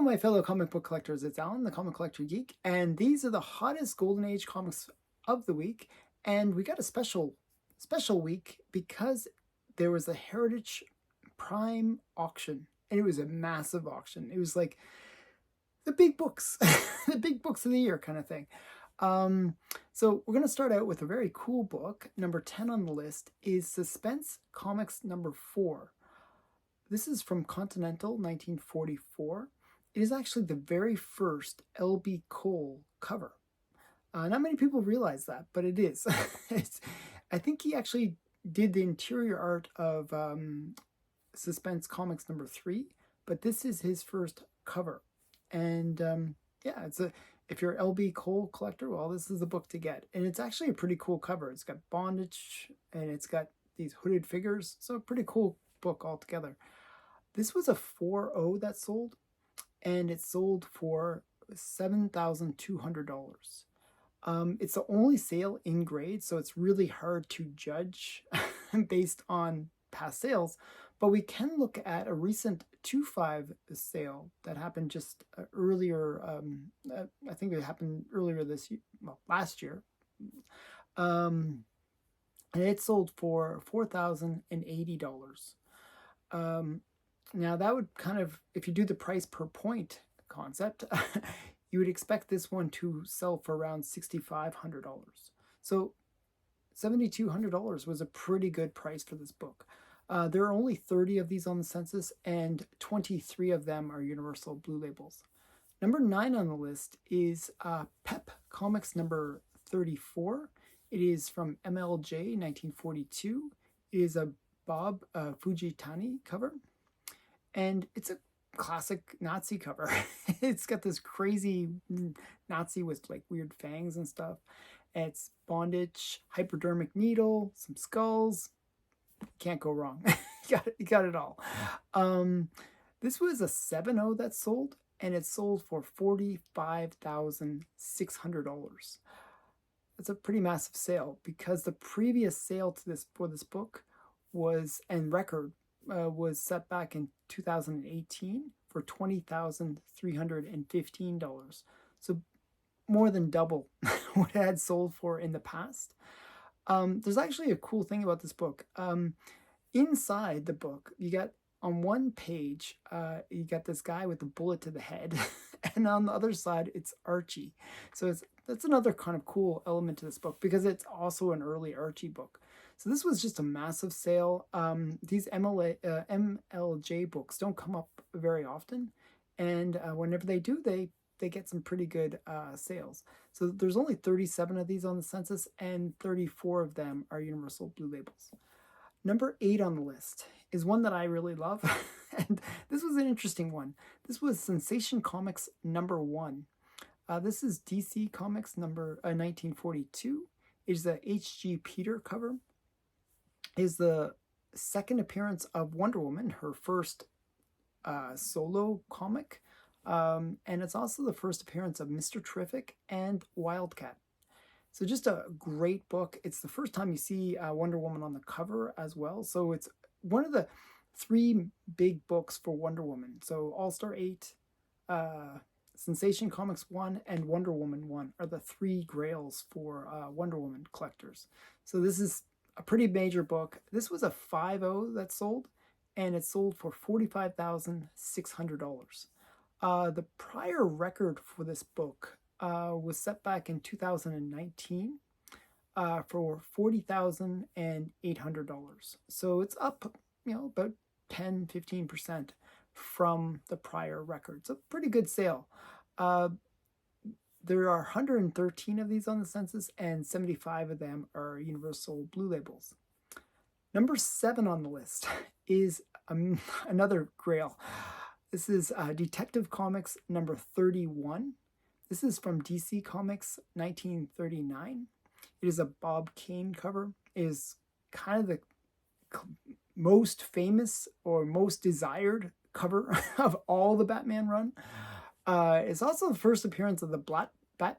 my fellow comic book collectors, it's Alan, the Comic Collector Geek, and these are the hottest Golden Age comics of the week. And we got a special week because there was a Heritage Prime auction, and it was a massive auction. It was like the big books, the big books of the year kind of thing. So we're going to start out with a very cool book. Number 10 on the list is Suspense Comics number 4. This is from Continental, 1944. It is actually the very first L.B. Cole cover. Not many people realize that, but it is. I think he actually did the interior art of Suspense Comics number 3, but this is his first cover. And yeah, if you're an L.B. Cole collector, well, this is the book to get. And it's actually a pretty cool cover. It's got bondage, and it's got these hooded figures. So a pretty cool book altogether. This was a 4.0 that sold, and it sold for $7,200. It's the only sale in grade, so it's really hard to judge based on past sales, but we can look at a recent 2.5 sale that happened just earlier. I think it happened earlier this year, well, last year. And it sold for $4,080. Now that would kind of, if you do the price per point concept, you would expect this one to sell for around $6,500. So $7,200 was a pretty good price for this book. There are only 30 of these on the census, and 23 of them are Universal Blue Labels. Number 9 on the list is Pep Comics number 34. It is from MLJ 1942. It is a Bob Fujitani cover, and it's a classic Nazi cover. It's got this crazy Nazi with like weird fangs and stuff. It's bondage, hypodermic needle, some skulls. Can't go wrong. You got it all. This was a 7.0 that sold, and it sold for $45,600. That's a pretty massive sale because the previous sale to this for this book was set back in 2018 for $20,315. So more than double what it had sold for in the past. There's actually a cool thing about this book. Inside the book, you got on one page, you got this guy with a bullet to the head, and on the other side, it's Archie. So that's another kind of cool element to this book because it's also an early Archie book. So this was just a massive sale. These MLJ books don't come up very often, and whenever they do, they get some pretty good sales. So there's only 37 of these on the census, and 34 of them are Universal Blue Labels. Number 8 on the list is one that I really love, and this was an interesting one. This was Sensation Comics number 1. This is DC Comics number 1942. It is the H.G. Peter cover. It is the second appearance of Wonder Woman, her first solo comic. And it's also the first appearance of Mr. Terrific and Wildcat. So just a great book. It's the first time you see Wonder Woman on the cover as well. So it's one of the 3 big books for Wonder Woman. So All-Star 8, Sensation Comics 1, and Wonder Woman 1 are the 3 grails for Wonder Woman collectors. So this is a pretty major book. This was a 5.0 that sold, and it sold for $45,600. The prior record for this book was set back in 2019 for $40,800. So it's up, about 10-15% from the prior record. So pretty good sale. There are 113 of these on the census, and 75 of them are Universal Blue Labels. Number 7 on the list is another grail. This is Detective Comics number 31. This is from DC Comics 1939. It is a Bob Kane cover. It is kind of the most famous or most desired cover of all the Batman run. It's also the first appearance of the Bat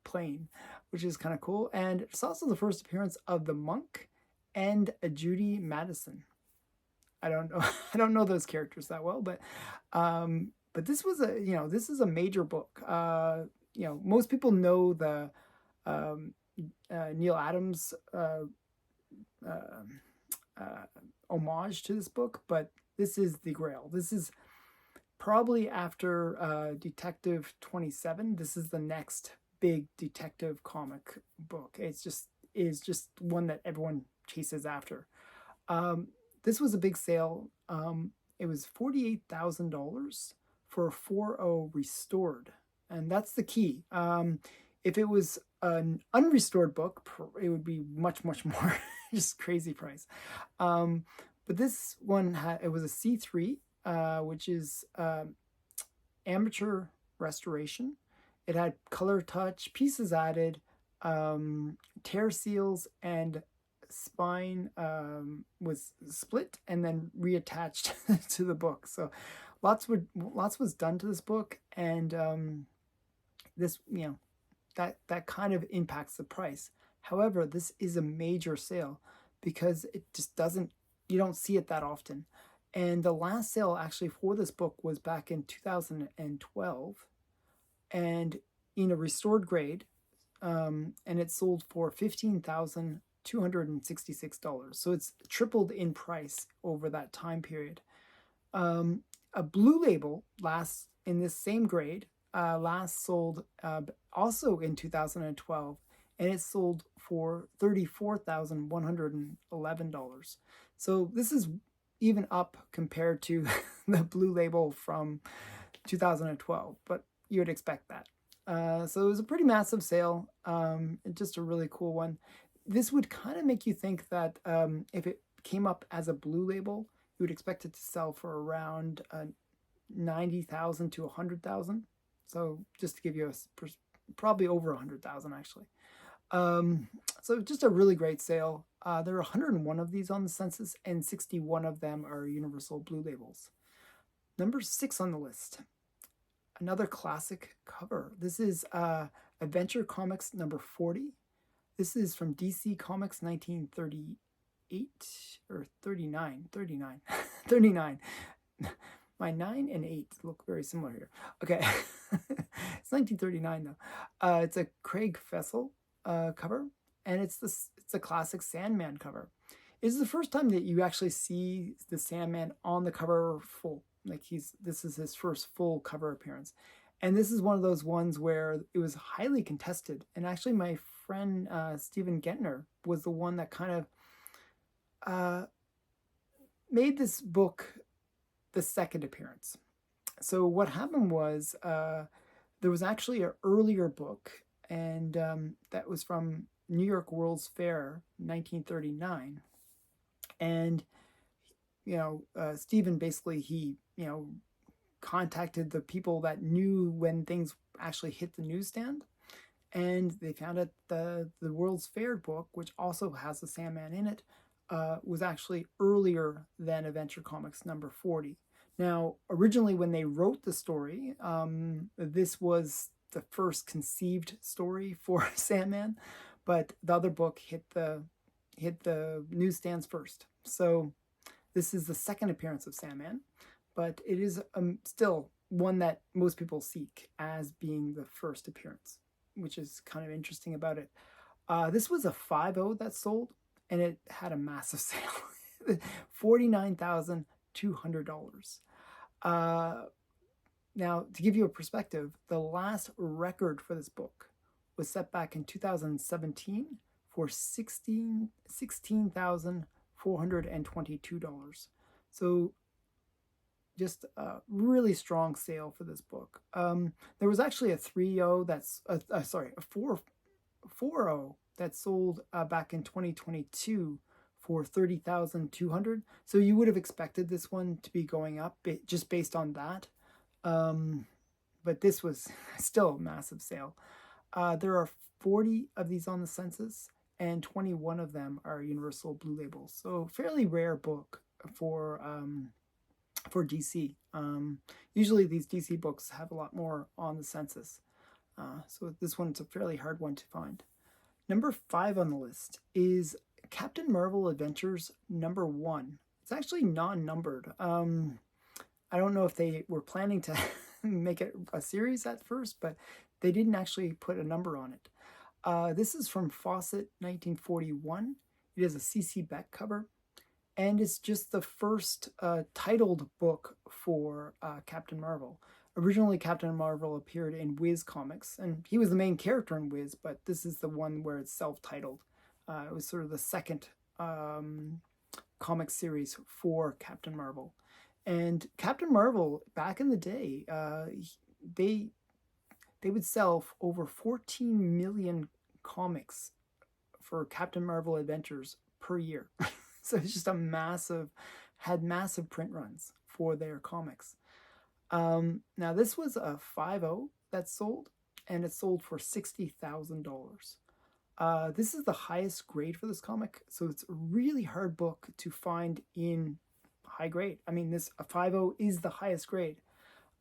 plane, which is kind of cool. And it's also the first appearance of the Monk and a Judy Madison. I don't know those characters that well, but But this was this is a major book. Most people know the um, Neil Adams uh, uh, homage to this book, but this is the Grail. This is probably after Detective 27. This is the next big detective comic book. It's just is just one that everyone chases after. Um, this was a big sale. It was $48,000 for a 4.0 restored, and that's the key. If it was an unrestored book, it would be much more, just crazy price. Um, but this one it was a C3, which is amateur restoration. It had color touch, pieces added, tear seals, and spine was split and then reattached to the book. So lots was done to this book, and this that kind of impacts the price. However, this is a major sale because it just doesn't you don't see it that often. And the last sale actually for this book was back in 2012, and in a restored grade, and it sold for $15,266. So it's tripled in price over that time period. A blue label last in this same grade last sold also in 2012, and it sold for $34,111. So this is even up compared to the blue label from 2012, but you would expect that. So it was a pretty massive sale, just a really cool one. This would kind of make you think that if it came up as a blue label, you would expect it to sell for around 90,000 to 100,000. So just to give you probably over 100,000 actually. So just a really great sale. There are 101 of these on the census, and 61 of them are universal blue labels. Number 6 on the list, another classic cover. This is Adventure Comics number 40. This is from DC Comics 1938 or 39. 39. My 9 and 8 look very similar here. Okay. It's 1939 though. It's a Craig Fessel cover, and it's a classic Sandman cover. It's the first time that you actually see the Sandman on the cover full. Like this is his first full cover appearance. And this is one of those ones where it was highly contested. And actually my friend Stephen Gentner was the one that kind of made this book the second appearance. So what happened was there was actually an earlier book, and that was from New York World's Fair, 1939. And Stephen basically he contacted the people that knew when things actually hit the newsstand, and they found out the World's Fair book, which also has the Sandman in it, was actually earlier than Adventure Comics number 40. Now, originally when they wrote the story, this was the first conceived story for Sandman, but the other book hit the newsstands first. So this is the second appearance of Sandman, but it is still one that most people seek as being the first appearance, which is kind of interesting about it. This was a 5.0 that sold, and it had a massive sale, $49,200. Now, to give you a perspective, the last record for this book was set back in 2017 for $16,422. So just a really strong sale for this book. There was actually a 3.0 that's a 4.0 that sold back in 2022 for $30,200. So you would have expected this one to be going up just based on that. But this was still a massive sale. There are 40 of these on the census, and 21 of them are universal blue labels. So fairly rare book for DC. Usually these DC books have a lot more on the census. So this one's a fairly hard one to find. Number 5 on the list is Captain Marvel Adventures number 1. It's actually non-numbered. I don't know if they were planning to make it a series at first, but they didn't actually put a number on it. This is from Fawcett, 1941. It is a C.C. Beck cover, and it's just the first titled book for Captain Marvel. Originally, Captain Marvel appeared in Wiz Comics, and he was the main character in Wiz, but this is the one where it's self-titled. It was sort of the second comic series for Captain Marvel. And Captain Marvel, back in the day, they would sell over 14 million comics for Captain Marvel Adventures per year. So it's just had massive print runs for their comics. Now this was a 5.0 that sold, and it sold for $60,000. This is the highest grade for this comic, so it's a really hard book to find in high grade. I mean, a 5.0 is the highest grade.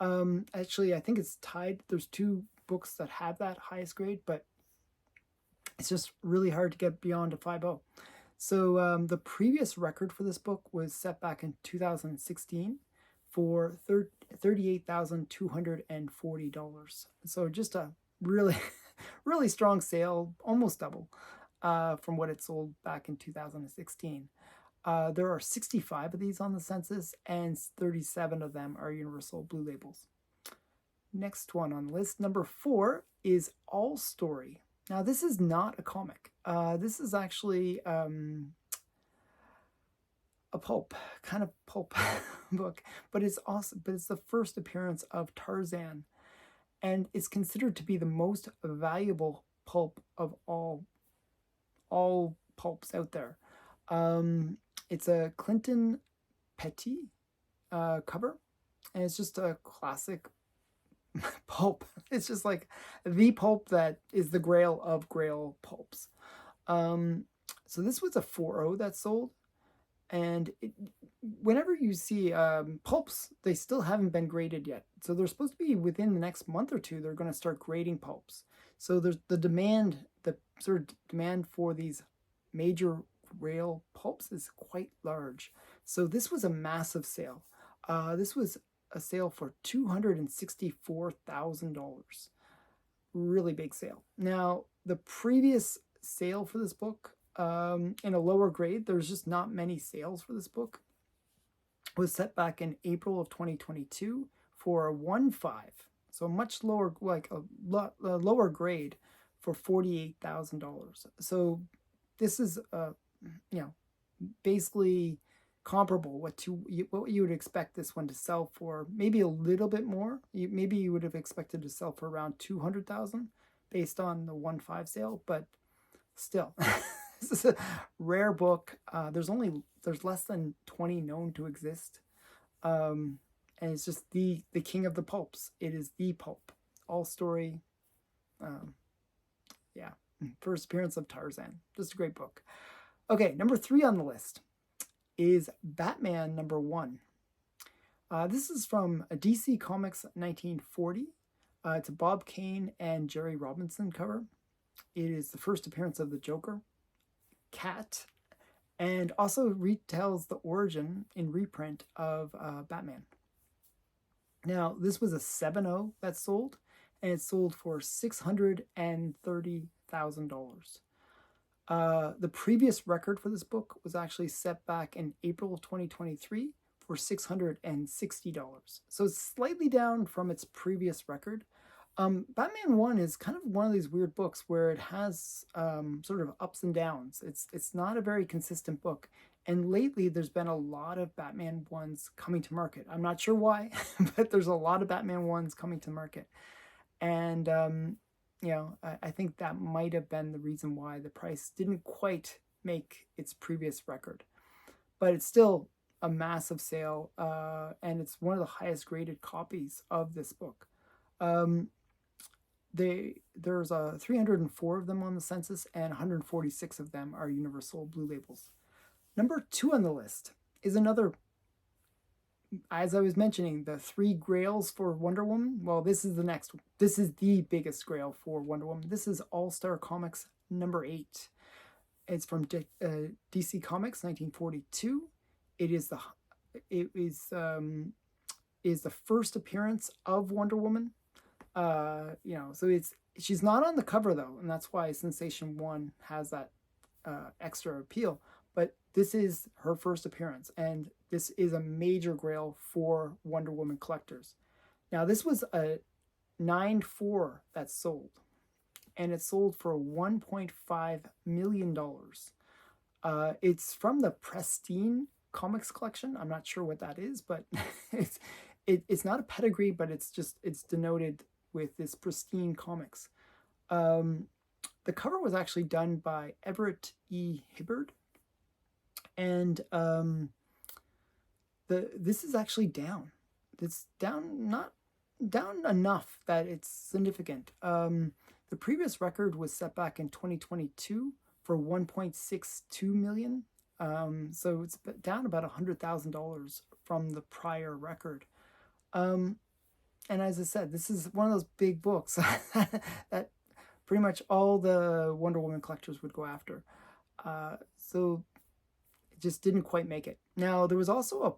Actually, I think it's tied. There's two books that have that highest grade, but it's just really hard to get beyond a 5.0. So the previous record for this book was set back in 2016 for $38,240. So just a really, really strong sale, almost double from what it sold back in 2016. There are 65 of these on the census, and 37 of them are Universal Blue Labels. Next one on the list, number 4, is All Story. Now, this is not a comic. This is actually a pulp book, but it's awesome. But it's the first appearance of Tarzan, and it's considered to be the most valuable pulp of all pulps out there. It's a Clinton Petty cover, and it's just a classic pulp. It's just like the pulp that is the grail of grail pulps. So this was a 4.0 that sold, and whenever you see pulps, they still haven't been graded yet. So they're supposed to be within the next month or two, they're going to start grading pulps. So there's the sort of demand for these major rail pulps is quite large. So this was a massive sale. This was a sale for $264,000. Really big sale. Now, the previous sale for this book, in a lower grade, there's just not many sales for this book, was set back in April of 2022 for a 1.5. So much lower, like a lower grade for $48,000. So this is basically comparable what you would expect this one to sell for, maybe a little bit more. Maybe you would have expected to sell for around $200,000 based on the 1.5 sale, but still, this is a rare book. There's less than 20 known to exist, and it's just the king of the pulps. It is the pulp. All Story. First appearance of Tarzan. Just a great book. Okay, number 3 on the list is Batman number 1. This is from DC Comics 1940. It's a Bob Kane and Jerry Robinson cover. It is the first appearance of the Joker, Cat, and also retells the origin in reprint of Batman. Now, this was a 7.0 that sold, and it sold for $630,000. The previous record for this book was actually set back in April of 2023 for $660. So it's slightly down from its previous record. Batman 1 is kind of one of these weird books where it has sort of ups and downs. It's not a very consistent book. And lately, there's been a lot of Batman 1s coming to market. I'm not sure why, but there's a lot of Batman 1s coming to market. And I think that might have been the reason why the price didn't quite make its previous record. But it's still a massive sale, and it's one of the highest graded copies of this book. There's 304 of them on the census, and 146 of them are Universal Blue Labels. Number 2 on the list is another, as I was mentioning, the 3 grails for Wonder Woman. Well, this is the next one. This is the biggest grail for Wonder Woman. This is All-Star Comics number 8. It's from DC Comics 1942. It is is the first appearance of Wonder Woman. So she's not on the cover though, and that's why Sensation 1 has that extra appeal. But this is her first appearance, and this is a major grail for Wonder Woman collectors. Now, this was a 9.4 that sold, and it sold for $1.5 million. It's from the Pristine Comics collection. I'm not sure what that is, but it's not a pedigree, but it's denoted with this Pristine Comics. The cover was actually done by Everett E. Hibbard, and this is actually down. It's down, not down enough that it's significant. The previous record was set back in 2022 for 1.62 million. So it's down about $100,000 from the prior record. And as I said, this is one of those big books that pretty much all the Wonder Woman collectors would go after. So it just didn't quite make it. Now, there was also a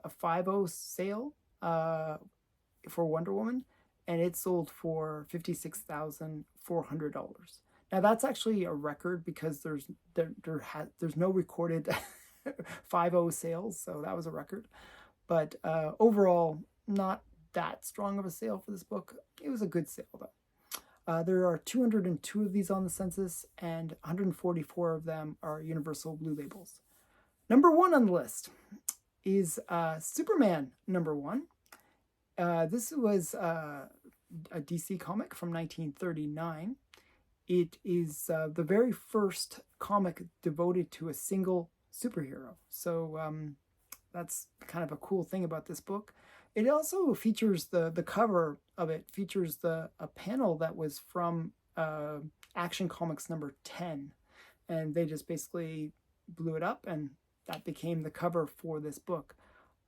5.0 sale for Wonder Woman, and it sold for $56,400. Now, that's actually a record because there's no recorded 5.0 sales, so that was a record. But overall, not that strong of a sale for this book. It was a good sale, though. There are 202 of these on the census, and 144 of them are Universal Blue Labels. Number 1 on the list is Superman #1. This was a DC comic from 1939. It is the very first comic devoted to a single superhero. So that's kind of a cool thing about this book. It also features the cover of it features a panel that was from Action Comics #10, and they just basically blew it up, and that became the cover for this book.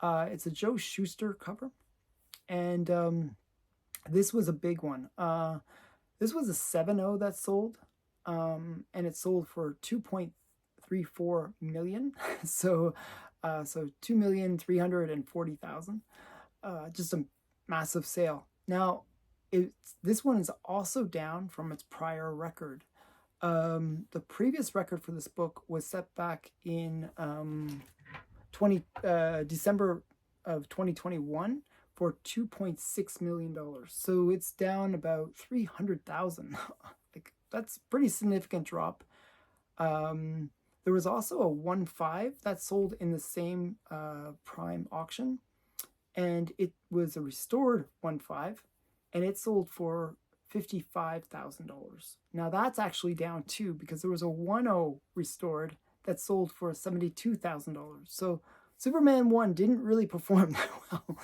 It's a Joe Shuster cover, and this was a big one. This was a 7.0 that sold, and it sold for $2.34 million. So 2,340,000. Just a massive sale. Now, this one is also down from its prior record. The previous record for this book was set back in December of 2021 for $2.6 million. So it's down about 300,000. Like, that's a pretty significant drop. There was also a 1.5 that sold in the same Prime auction, and it was a restored 1.5, and it sold for $55,000. Now that's actually down too, because there was a 1.0 restored that sold for $72,000. So Superman 1 didn't really perform that well,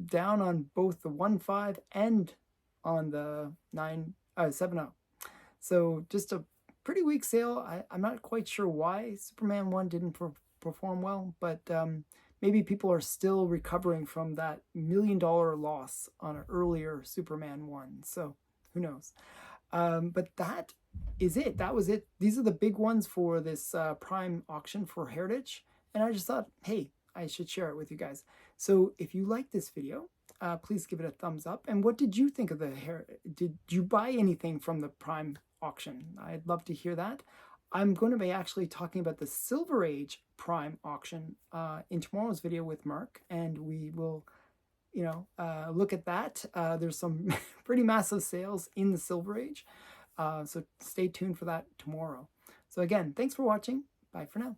down on both the 1.5 and on the 7.0. So just a pretty weak sale. I'm not quite sure why Superman 1 didn't perform well, but maybe people are still recovering from that $1 million loss on an earlier Superman 1. So who knows? But that is it. That was it. These are the big ones for this Prime auction for Heritage. And I just thought, hey, I should share it with you guys. So if you like this video, please give it a thumbs up. And what did you think of did you buy anything from the Prime auction? I'd love to hear that. I'm going to be actually talking about the Silver Age Prime auction in tomorrow's video with Mark, and we will, look at that. There's some pretty massive sales in the Silver Age, so stay tuned for that tomorrow. So again, thanks for watching. Bye for now.